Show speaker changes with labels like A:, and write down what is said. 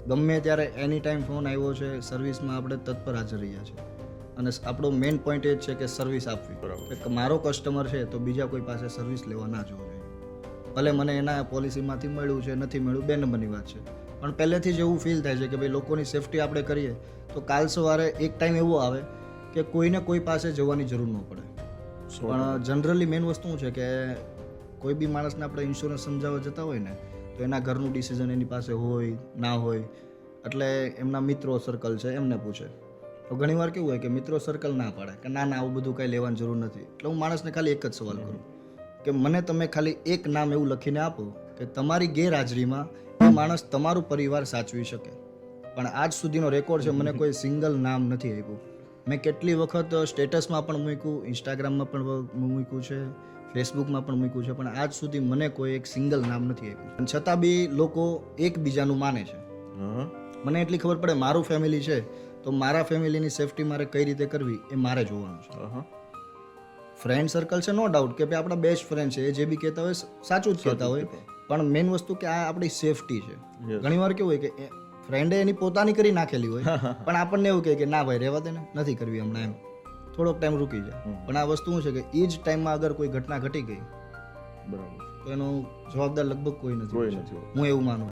A: ગમે ત્યારે એની time phone આવ્યો છે, સર્વિસમાં આપણે તત્પર હાજર રહ્યા છે. અને આપણો મેઇન પોઈન્ટ એ જ છે કે સર્વિસ આપવી. કે મારો કસ્ટમર છે તો બીજા કોઈ પાસે સર્વિસ લેવા ના જવો જોઈએ. ભલે મને એના પોલિસીમાંથી મળ્યું છે, નથી મળ્યું, બે નંબરની વાત છે, પણ પહેલેથી જ એવું ફીલ થાય છે કે ભાઈ લોકોની સેફટી આપણે કરીએ તો કાલ સવારે એક ટાઈમ એવો આવે કે કોઈને કોઈ પાસે જવાની જરૂર ન પડે. પણ જનરલી મેઇન વસ્તુ શું છે કે કોઈ બી માણસને આપણે ઇન્સ્યોરન્સ સમજાવવા જતા હોય ને તો એના ઘરનું ડિસિઝન એની પાસે હોય ના હોય, એટલે એમના મિત્રો સર્કલ છે એમને પૂછે. તો ઘણીવાર કેવું હોય કે મિત્રો સર્કલ ના પાડે કે ના આવું બધું કાંઈ લેવાની જરૂર નથી. એટલે હું માણસને ખાલી એક જ સવાલ કરું કે મને તમે ખાલી એક નામ એવું લખીને આપો કે તમારી ગેરહાજરીમાં એ માણસ તમારું પરિવાર સાચવી શકે. પણ આજ સુધીનો રેકોર્ડ છે મને કોઈ સિંગલ નામ નથી આપ્યું. મેં કેટલી વખત સ્ટેટસમાં પણ મૂક્યું, ઇન્સ્ટાગ્રામમાં પણ મૂક્યું છે, ફેસબુકમાં પણ મૂક્યું છે, પણ આજ સુધી મને કોઈ એક સિંગલ નામ નથી આપ્યું. છતાં બી લોકો એકબીજાનું માને છે. મને એટલી ખબર પડે મારું ફેમિલી છે તો મારા ફેમિલીની સેફટી મારે કઈ રીતે કરવી એ મારે જોવાનું છે. ફ્રેન્ડ સર્કલ છે નો ડાઉટ કે ભાઈ આપણા બેસ્ટ ફ્રેન્ડ છે, એ જે બી કહેતા હોય સાચું જ કહેતા હોય, પણ મેઇન વસ્તુ કે આ આપણી સેફટી છે. ઘણીવાર કેવું હોય કે ફ્રેન્ડે એની પોતાની કરી નાખેલી હોય પણ આપણને એવું કહે કે ના ભાઈ રહેવા દે ને, નથી કરવી હમણાં, એમ થોડોક ટાઈમ રૂકી જાય. પણ આ વસ્તુ શું છે કે એ જ ટાઈમમાં અગર કોઈ ઘટના ઘટી ગઈ બરાબર તો એનો જવાબદાર લગભગ કોઈ નથી. હું એવું માનું.